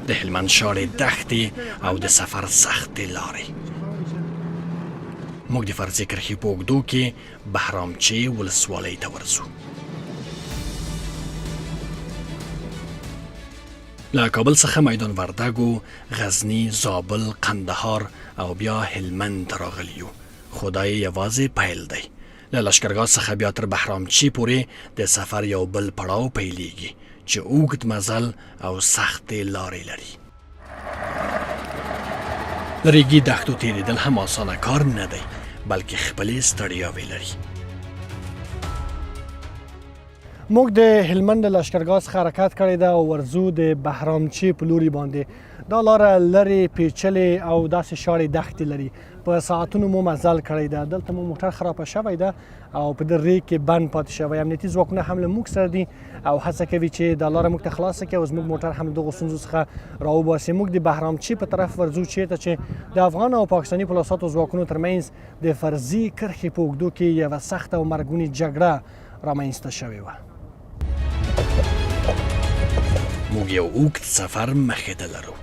د هلمند شاړې دښتې او د سفر سختې لارې. موږ د فرضي کرښې په اوږدو کې بهرامچې ولسوالۍ ته ورځو. له کابل څخه میدان وردګو، غزني، زابل، قندهار او بیا هلمند ته راغلي یو، خو دا یې یوازې پیل دی. له لښکرګاه څخه بیا تر بهرامچې پورې د سفر یو بل پړاو پیلیږي چې اوږد مزل او سختې لارې لري. د ریګي دښتو تېرېدل هم اسانه کار نه دی، بلکې خپلې ستړیاوې لري. موږ د هلمند له لښکرګاه څخه حرکت کړی ده او ورځو د بهرامچې په لوري باندې. دا لاره لرې پیچلې او داسې شاړې دښتې لري. په ساعتونو مو مزل کړی ده. دلته مو موټر خرابه شوی ده او په دې ریګ کې بند پاتې شوی. امنیتي ځواکونه هم له موږ سره دي او هڅه کوي چې دا لاره موږ ته خلاصه کړي او زموږ موټر هم دغو ستونزو څخه راوباسي. موږ د بهرامچې په طرف ورځو چېرته چې د افغان او پاکستاني پولیسو ځواکونو ترمنځ د فرضي کرښې په اوږدو کې یوه سخته او مرګونې جګړه رامنځته شوې وه. موږ یو اوږد سفر مخې ته لرو.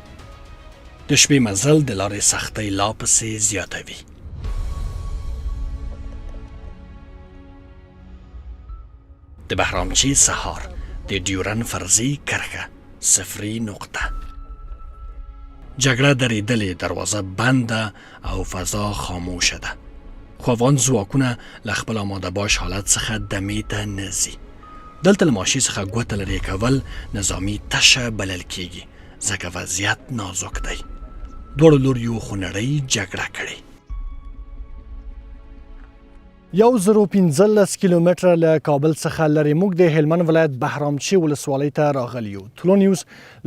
د شپې مزل د لارې سختۍ لا پسې زیاتوي. د بهرامچې سهار د ډیورن فرضي کرښه صفري نقطه. جګړه درېدلې، دروازه بنده او فضا خاموشه ده، خو افغان ځواکونه له خپل آماده باش حالت څخه دمې ته نه ځي. دلته له ماشي څخه ګوته لرې کول نظامي تشه بلل کېږي، ځکه وضعیت نازک دی. دواړو لوریو خونړۍ جګړه کړې. 1015 کیلومتره له کابل څخه لرې موږ د هلمند ولایت بهرامچې ولسوالۍ ته راغلي یو. TOLOnews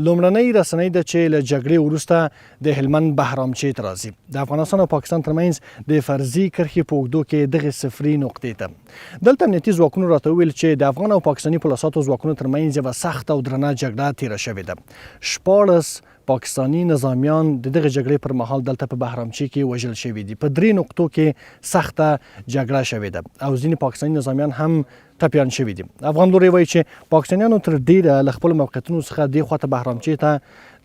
لومړنۍ رسنۍ ده چې له جګړې وروسته د هلمند بهرامچې ته راځي. د افغانستان او پاکستان ترمنځ د فرضي کرښې په اوږدو کې دغې صفري نقطې ته. دلته امنیتي ځواکونو راته وویل چې د افغان او پاکستاني پولیسو ځواکونو ترمنځ یوه سخته او درنه جګړه تېره شوې ده. 14 پاکستاني نظامیان د دغه جګړې پر مهال دلته په بهرامچې کې وژل شوي دي. په 3 نقطو کې سخته جګړه شوې ده او ځینې پاکستاني نظامیان هم ټپیان شوي دي. افغان لوري وایي چې پاکستانیانو تر ډیره له خپلو موقعیتونو څخه دې خواته بهرامچې ته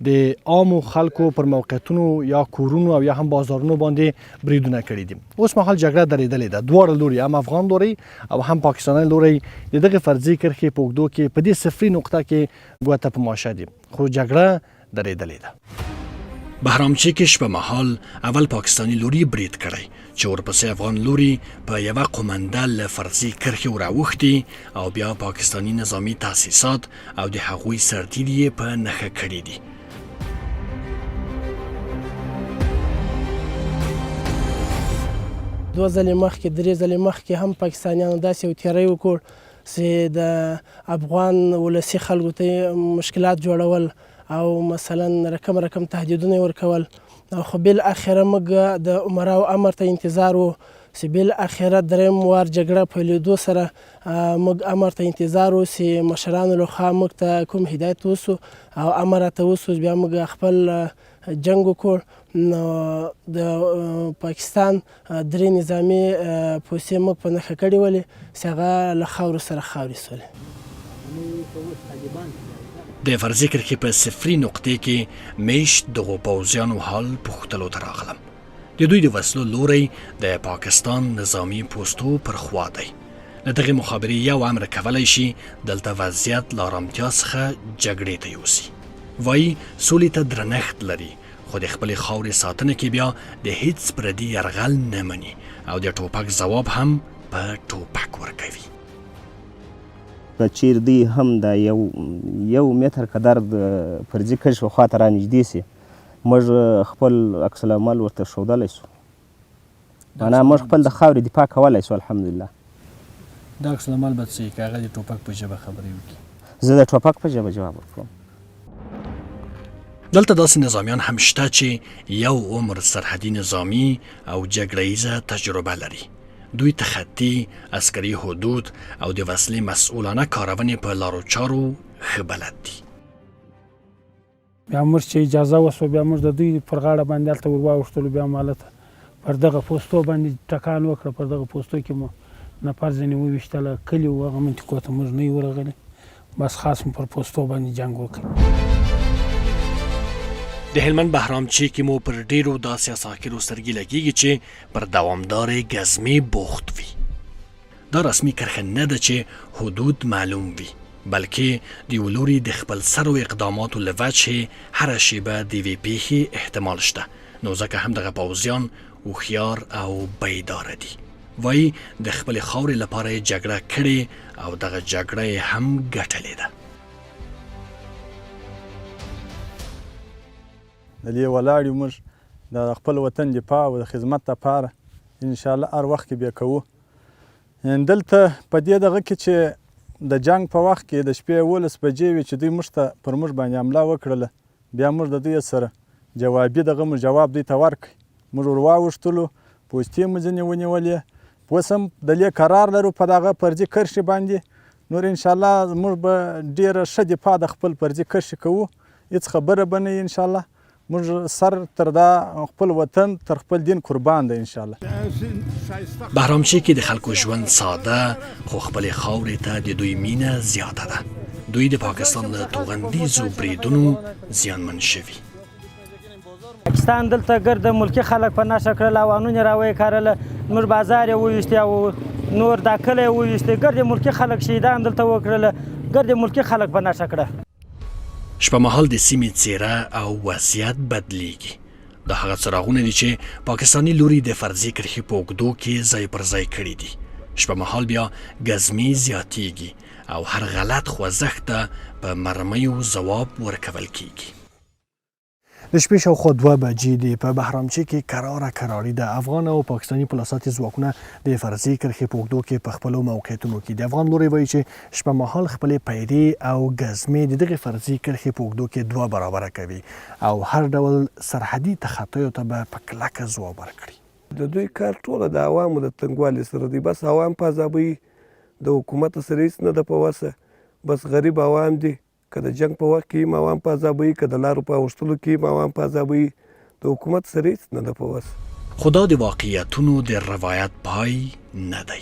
د عامو خلکو پر موقعیتونو یا کورونو او یا هم بازارونو باندې بریدونه کړي دي. اوس مهال جګړه درېدلې ده. دواړه لوري، هم افغان لوري او هم پاکستاني لوري، د دغې فرضي کرښې په اوږدو کې په دې صفري نقطه کې ګوته په ماشه دي، خو جګړه درېدلې ده. بهرامچې کې شپه مهال اول پاکستاني لوري برید کړی چې ورپسې افغان لوري په یوه قومنده له فرضي کرښې وراوښتي او بیا پاکستاني نظامي تاسیسات او د هغوی سرتیري یې په نښه کړي دي. دوه ځلې مخکې، درې ځلې مخکې هم پاکستانیانو داسې یو تېری وکړ چې د افغان ولسي خلکو ته مشکلات جوړول او مثلا رقم تهدیدونه ورکول. خو بالاخره موږ د عمراو امر ته انتظار و چې بالاخره دریم وار جګړه پیلېدو سره موږ امر ته انتظار و چې مشرانو لخوا موږ ته کوم هدایت وسو او امر راته وسو بیا موږ خپل جنګ وکړ. نو د پاکستان 3 نظامي پوستې موږ په نښه کړې ولې چې هغه له خاورو سره خاورې سولې. د فرضي کرښې په صفري نقطې کې میشت دغو پوځیانو حال پوښتلو ته راغلم. د دوی د وسلو لوری د پاکستان نظامي پوستو پر خوا دی. له دغې مخابرې یو امر کولی شي دلته وضعیت له ارامتیا څخه جګړې ته یوسي. وایي سولې ته درنښت لري، خو د خپلې خاورې ساتنه کې بیا د هیڅ پردي یرغل نه مني او د ټوپک ځواب هم په ټوپک ورکوي. که چیر دی هم دا یو متر قدر د فرضي کرښې خواته را نږدې سي، موږ خپل عکس العمل ورته ښودلی سو، معنا موږ خپل د خاورې دفاع کولی سو. الحمدلله. دا عکس العمل به څه وي که هغه د ټوپک په ژبه خبرې وکړي؟ زه د ټوپک په ژبه جواب ورکوم. دلته داسې نظامیان هم شته چې یو عمر سرحدي نظامي او جګړه ییزه تجربه لري. دوی تخطي، عسکري حدود او د وسلې مسؤلانه کارونې په لارو چارو ښه بلد دي. بیا موږ چې اجازه وسوه بیا موږ د دوی پر غاړه باندې هلته ور واوښتلو. بیا مو هلته پر دغه پوستو باندې ټکان وکړه. پر دغه پوستو کې مو نفر ځینې وویشتله. کلي و هغه منطقو ته موږ نه یو ورغلي، بس خاص مو پر پوستو باندې جنګ وکړ. د هلمند بهرامچې کې مو پر ډیرو داسې اساکرو سترګې لګیږي چې پر دوامدارې ګزمې بوخت وي. دا رسمي کرښه نه ده چې حدود معلوم وي، بلکې د یو لوري د خپل سرو اقداماتو له وجهې هره شیبه د یوې پیښې احتمال شته، نو ځکه هم دغه پوځیان هوښیار او بیداره دي. وایي د خپلې خاورې لپاره یې جګړه کړې او دغه جګړه یې هم ګټلې ده. د دې ولاړ یو موږ د خپل وطن دفاع او د خدمت لپاره انشاءالله هر وخت کې بیا کوو. دلته په دې دغه کې چې د جنګ په وخت کې د شپې 11 بجې وې چې دوی موږ ته پر موږ باندې حمله وکړله، بیا موږ د دوی سره جوابي دغه موږ جواب دوی ته ورکړ. موږ ور واوښتلو، پوستې مو ځینې ونیولې، اوس هم د دې قرار لرو په دغه فرضي کرښې باندې. نور انشاءالله موږ به ډېره ښه دفاع د خپل فرضي کرښې کوو، هېڅ خبره به نه وي انشاءالله. موږ سر تر دا خپل وطن تر خپل دین قربان دی انشاءالله. بهرامچې کې د خلکو ژوند ساده خو خپلې خاورې ته د دوی مینه زیاته ده. دوی د پاکستان له توغندیزو بریدونو زیانمن شوي. پاکستان دلته ګرد ملکي خلک په نښه کړل، اوانونه یې راویکارله، موږ بازار یې وویشتې او نور دا کلی یې وویشتې، ګرد ملکي خلک شهیدان دلته وکړله، ګرد ملکي خلک په نښه کړه. شپه مهال د سیمې څیره او وضعیت بدلیږي. دا هغه څراغونه دي چې پاکستاني لوري د فرضي کرښې په اوږدو کې ځای پر ځای کړي دي. شپه مهال بیا ګزمې زیاتیږي او هر غلط خوځښت ته په مرمیو ځواب ورکول کیږي. د شپې شاوخوا 2 بجې دي. په بهرامچې کې کراره کراري ده. افغان او پاکستاني پولیساتي ځواکونه د فرضي کرښې په اوږدو کې په خپلو موقعیتونو کې. د افغان لوري وایي چې شپه مهال خپلې پیرې او ګزمې د دغې فرضي کرښې په اوږدو کې 2 برابره کوي او هر ډول سرحدي تخطیو ته به په کلکه ځواب ورکړي. د دوی کار ټوله د عوامو د تنګوالي سره دی، بس عوام په عذابوي، د حکومت سره هېڅ نه ده په وسه، بس غریب عوام دي. که د جنګ په وخت کې هم عوام په عذابوي، که د لارو په اوښتلو کې هم عوام په عذابوي، د حکومت سره هېڅ نه ده په وسه. خو دا د واقعیتونو د روایت پای نه دی.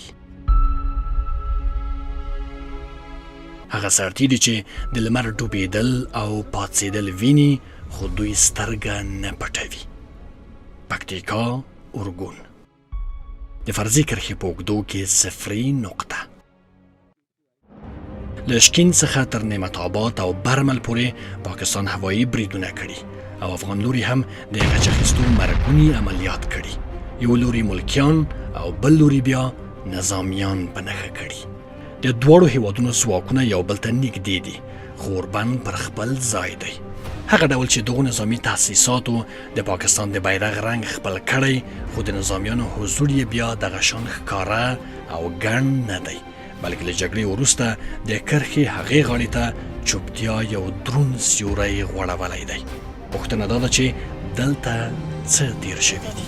هغه سرتیري چې د لمر ډوبېدل او پاڅېدل ویني، خو دوی سترګه نه پټوي. پکتیکا، اورګون. د فرضي کرښې په اوږدو کې صفري نقطه. له شکین څخه تر نعمت آباد او برمل پورې پاکستان هوایي بریدونه کړي او افغان لوري هم د غچ اخیستو مرګوني عملیات کړي. یو لوري ملکیان او بل لوري بیا نظامیان په نښه کړي. د دواړو هیوادونو ځواکونه یو بل ته نږدې دي، خو اوربند پر خپل ځای دی. هغه ډول چې دغو نظامي تاسیساتو د پاکستان د بیرغ رنګ خپل کړی، خو د نظامیانو حضور یې بیا دغه شان ښکاره او ګڼ نه دی، بلکې له جګړې وروسته د کرښې هغې غاړې ته چوپتیا یو دروند سیوری غوړولی دی. پوښتنه دا ده چې دلته څه تیر شوي دي.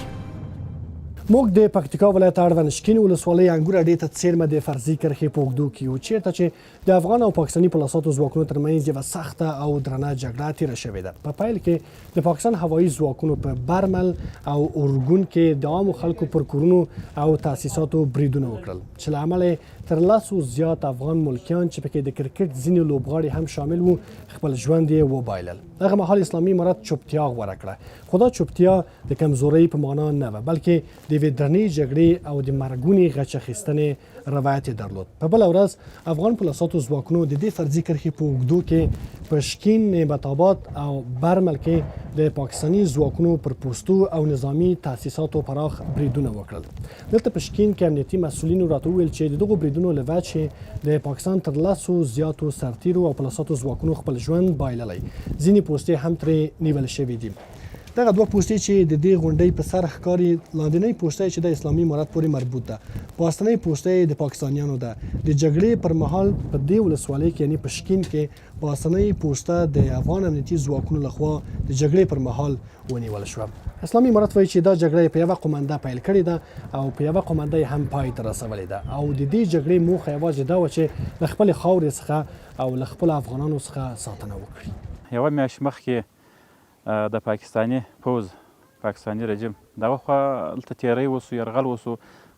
موږ د پکتیکا ولایت اړوند شکین ولسوالۍ انګور اډې ته څیرمه د فرضي کرښې په اوږدو کې یو، چیرته چې د افغان او پاکستاني پولیساتو ځواکونو ترمنځ یوه سخته او درنه جګړه تیره شوې ده. په پیل کې د پاکستان هوایي ځواکونو په برمل او اورګون کې د عامو خلکو پر کورونو او تاسیساتو بریدونه وکړل، چې له امله تر 10 زیات افغان ملکیان چې پکې د کرکټ ځینې لوبغاړي هم شامل وو خپل ژوند یې وبایلل. دغه مهال اسلامي امارت چوپتیا غوره کړه، خو دا چوپتیا د کمزورۍ په معنا نه وه، بلکې د یوې درنې جګړې او د مرګونې غچ اخیستنې روایت یې درلود. په بله ورځ افغان پولیساتو ځواکونو د دې فرضي کرښې په اوږدو کې په شکین، نعمت آباد او برمل کې د پاکستاني ځواکونو پر پوستو او نظامي تاسیساتو پراخ بریدونه وکړل. دلته په شکین کې امنیتي مسؤلینو راته وویل چې د دغو بریدونو له وجې د پاکستان تر 10 زیاتو سرتیرو او پولیساتو ځواکونو خپل ژوند بایللی، ځینې پوستې هم ترې نیول شوي دي. دغه 2 پوستې چې د دې غونډۍ په سر ښکاري، لاندنۍ پوسته چې د اسلامي امارت پورې مربوط ده، پاستنۍ پوسته د پاکستانیانو ده. د جګړې پر مهال په دې ولسوالۍ کې یعنې په شکین کې پاستنۍ پوسته د افغان امنیتي ځواکونو لخوا د جګړې پر مهال ونیول شوه. اسلامي امارت وایي چې دا جګړه په یوه قومنده پیل کړې ده او په یوه قومنده یې هم پای ته رسولې ده، او د دې جګړې موخه یوازې دا وه چې له خپلې خاورې څخه او له خپلو افغانانو څخه ساتنه وکړي. یوه میاشت مخکې د پاکستاني پوځ، پاکستاني رژیم دغه خوا هلته تېري وسو، یرغل وسو،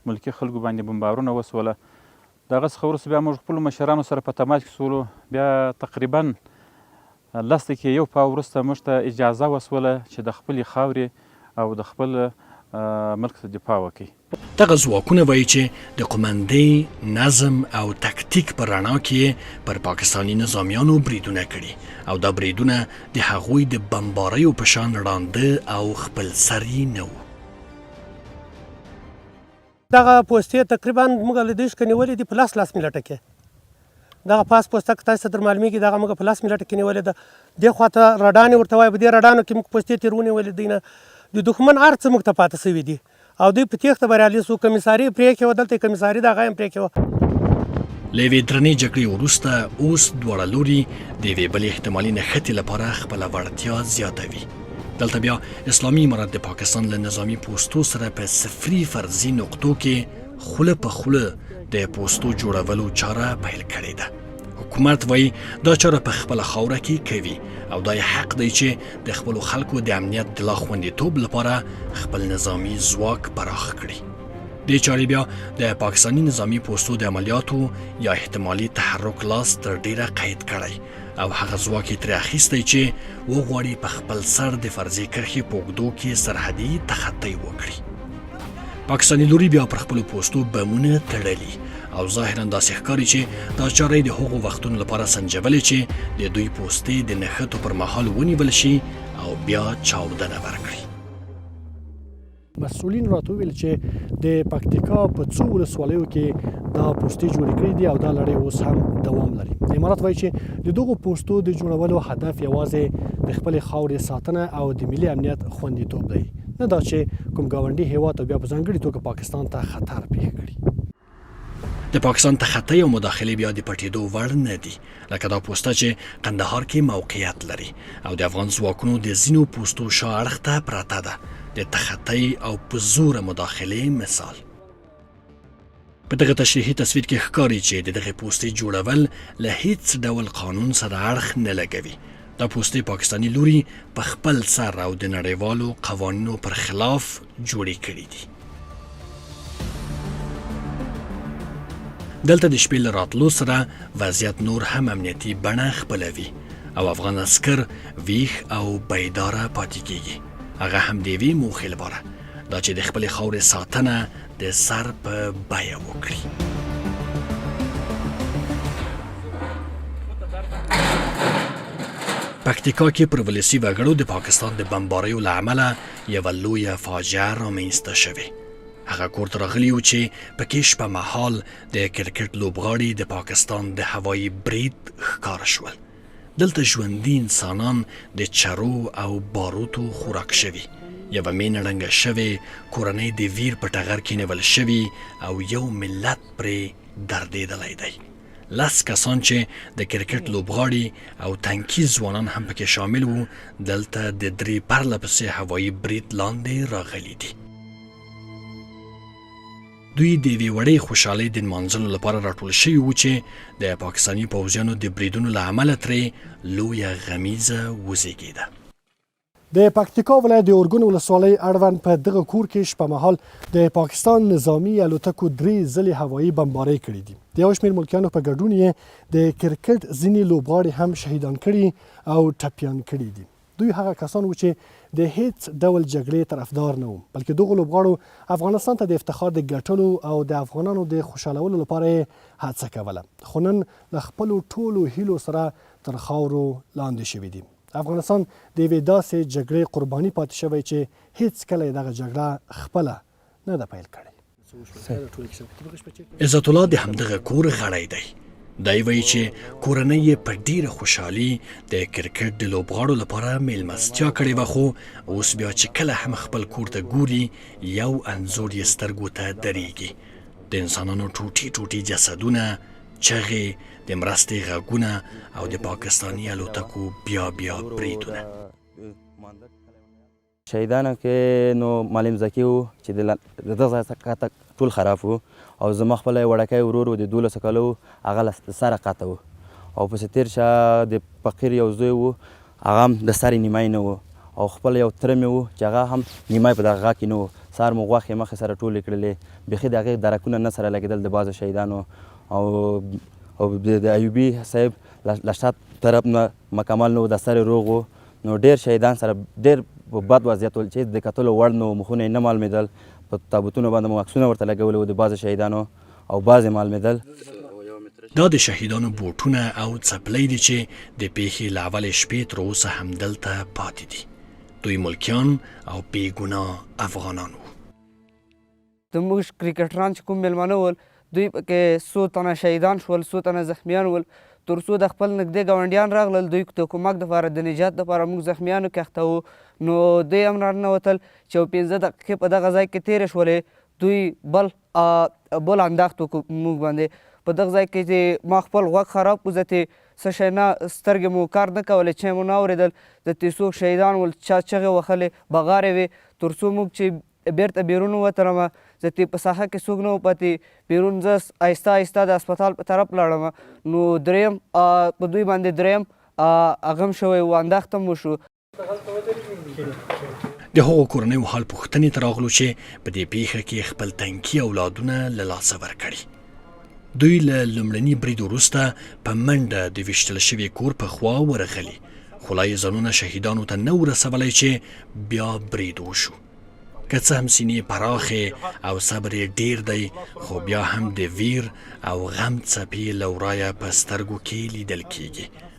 ملکي خلکو باندې بمبارونه وسوله. دغه څخه وروسته بیا موږ خپلو مشرانو سره په تماس کې سولو، بیا تقریبا لس دقیقې یو پاو وروسته موږ ته اجازه وسوله چې د خپلې خاورې او د خپل ملک څخه دفاع وکړي. دغه ځواکونه وایي چې د قومندې نظم او تکتیک په رڼا کې پر پاکستاني نظامیانو بریدونه کړي او دا بریدونه د هغوی د بمباریو په شان ړانده او خپلسري نه وو. دغه پوستې تقریبا موږ له دې څخه نیولې دي په لاس منټه کې. دغه پاس پوسته که تاسو ته در معلومیږي دغه موږ په لاس منټه کې نیولې ده. دې خواته رډانې ورته وایي، په دې رډانو کې موږ پوستې تېر ونیولې دي نه د دښمن هر څه موږ ته پاته سوي دي او دوی په تېښته بریالي سو. کمیساري پرې کړې وه، دلته یې کمیساري د هغه هم پرې کړې وه. له یوې درنې جګړې وروسته اوس دواړه لوري د یوې بلې احتمالي نښتې لپاره خپله وړتیا زیاتوي. دلته بیا اسلامي امارت د پاکستان له نظامي پوستو سره په صفري فرضي نقطو کې خوله په خوله د پوستو جوړولو چاره پیل کړې ده. حکومت وایي دا چاره په خپله خاوره کې کوي او دا یې حق دی چې د خپلو خلکو د امنیت د لا خوندیتوب لپاره خپل نظامي ځواک پراخ کړي. دې چارې بیا د پاکستاني نظامي پوستو د عملیاتو یا احتمالي تحرک لاس تر ډیره قید کړی او هغه ځواک یې ترې اخیستی چې وغواړي په خپل سر د فرضي کرښې په اوږدو کې سرحدي تخطی وکړي. پاکستاني لوري بیا پر خپلو پوستو بمونه تړلي او ظاهرا داسې ښکاري چې دا چاره د هغو وختونو لپاره سنجولې چې د دوی پوستې د نښتو پر مهال ونیول شي او بیا چاودنه ورکړي. مسؤلین راته وویل چې د پکتیکا په څو ولسوالیو کې دا پوستې جوړې کړي دي او دا لړۍ اوس هم دوام لري. امارات وایي چې د دغو پوستو د جوړولو هدف یوازې د خپلې خاورې ساتنه او د ملي امنیت خوندیتوب دی، نه دا چې کوم ګاونډي هیواد او بیا په ځانګړې توګه پاکستان ته خطر پېښ کړي. د پاکستان تخطی او مداخلې بیا د پټېدو وړ نه دي، لکه دا پوسته چې قندهار کې موقعیت لري او د افغان ځواکونو د ځینو پوستو شا اړخ ته پرته ده، د تخطی او په زوره مداخلې مثال. په دغه تشریحي تصویر کې ښکاري چې د دغه پوستې جوړول له هیڅ ډول قانون سره اړخ نه لګوي. دا پوستې پاکستاني لوري په خپل سر او د نړیوالو قوانینو پر خلاف جوړې کړي دي. دلته د شپې له راتلو سره وضعیت نور هم امنیتي بڼه خپلوي او افغان عسکر ویښ او بیداره پاتې کیږي، هغه هم د یوې موخې لپاره، دا چې د خپلې خاورې ساتنه د سر په بیه وکړي. پکتیکا کې پر ولسي وګړو د پاکستان د بمباریو له امله یوه لویه فاجعه رامنځته شوې. هغه کور ته راغلي وو چې پکې شپه مهال د کرکټ لوبغاړي د پاکستان د هوایي برید ښکاره شول. دلته ژوندي انسانان د چرو او باروتو خوراک شوي، یوه مینه ړنګه شوې کورنۍ د ویر په ټغر کې نیول شوي او یو ملت پرې دردېدلی دی. 10 کسان چې د کرکټ لوبغاړي او تنکي ځوانان هم پکې شامل وو دلته د 3 پرله پسې هوایي برید لاندې راغلي دي. دوی د یوې وړې خوشحالۍ د نمانځلو لپاره راټول شوي وو چې د پاکستاني پوځیانو د بریدونو له امله ترې لویه غمیزه وزېږېده. د پکتیکا ولایت د اورګون ولسوالۍ اړوند په دغه کور کې شپه مهال د پاکستان نظامي الوتکو 3 ځلې هوایي بمبارۍ کړي دي. د یو شمېر ملکیانو په ګډون یې د کرکټ ځینې لوبغاړي هم شهیدان کړي او ټپیان کړي دي. دوی هغه کسان وو چې د هیڅ ډول جګړې طرفدار نه وو، بلکې دغو لوبغاړو افغانستان ته د افتخار د ګټلو او د افغانانو د خوشحالولو لپاره یې هڅه کوله، خو نن له خپلو ټولو هیلو سره تر خاورو لاندې شوي دي. افغانستان د یوې داسې جګړې قرباني پاتې شوی چې هیڅ کله یې دغه جګړه خپله نه ده پیل کړې. عزت الله د همدغه کور غړی دی. دی وایي چې کورنۍ یې په ډیره خوشحالي د کرکټ د لوبغاړو لپاره میلمستیا کړې وه، خو اوس بیا چې کله هم خپل کور ته ګوري یو انځور یې سترګو ته درېږي. د انسانانو ټوټې ټوټې جسدونه، چغې، د مرستې غږونه او د پاکستاني الوتکو بیا بریدونه. شهیدانو کې نو معلم زکي و چې د دغه ځای ټول خراب و او زما خپل وړکی ورور و د 12 کالو هغه له سره قطع و او پسې تېر شه د فقیر یو زوی و هغه هم د سرې نیمای نه و او خپل یو تره مې و چې هغه هم نیمای په دغه غږ کې نه و. سهار مو غوښې مخې سره ټولې کړلې، بیخي د هغې درکونه نه سره لګېدل د بعضو شهیدانو او او د ایوبي صاحب له شات طرف نه مکمل نه و د سر روغ و نو ډېر شهیدان سره ډېر په بد وضعیت ول چې د کتلو وړ نو مخونه یې نه معلومېدل په تابوتونو باندې مو عکسونه ورته لګولي وو د بعضې شهیدانو او بعضې معلومېدل دا د شهیدانو بوټونه او څپلۍ دي چې د پیښې له اولې شپې تر اوسه همدلته پاتې دي. دوی ملکیان او بېګناه افغانان وو. زموږ کرکټران چې کوم میلمانه ول دوی پکې څو تنه شهیدان شول، څو تنه زخمیان ول. تر څو د خپل نږدې ګاونډیان راغلل دوی د کومک دپاره د نجات دپاره موږ زخمیانو کښته وو نو دوی هم راننوتل چې 15 دقیقې په دغه ځای کې تېرې شولې. دوی بل انداخت وکړو موږ باندې په دغه ځای کې چې ما خپل غوږ خراب کړو ځکه څه شی نه سترګې مو کار نه کولې چې مو نه اورېدل د څوک شهیدان ول چا چغې وهلې بغارې وې تر څو موږ چې بیرته بیرون ووتلم ځکه په ساحه کې څوک نه و پاتې بیرون زه آهسته آهسته د هسپتال په طرف لاړم نو دریم په دوی باندې دریم اغم شوی و انداخت هم وشو. د هغو کورنیو حال پوښتنې ته راغلو چې په دې پیښه کې خپل تنکي اولادونه له لاسه ورکړي. دوی له لومړني برید وروسته په منډه د ویشتل شوي کور په خوا ورغلي خو لا یې ځانونه شهیدانو ته نه ورسولی چې بیا برید وشو. که څه هم سینې پراخې او صبر یې ډیر دی خو بیا هم د ویر او غم څپې له ورایه په سترګو کې لیدل کیږي.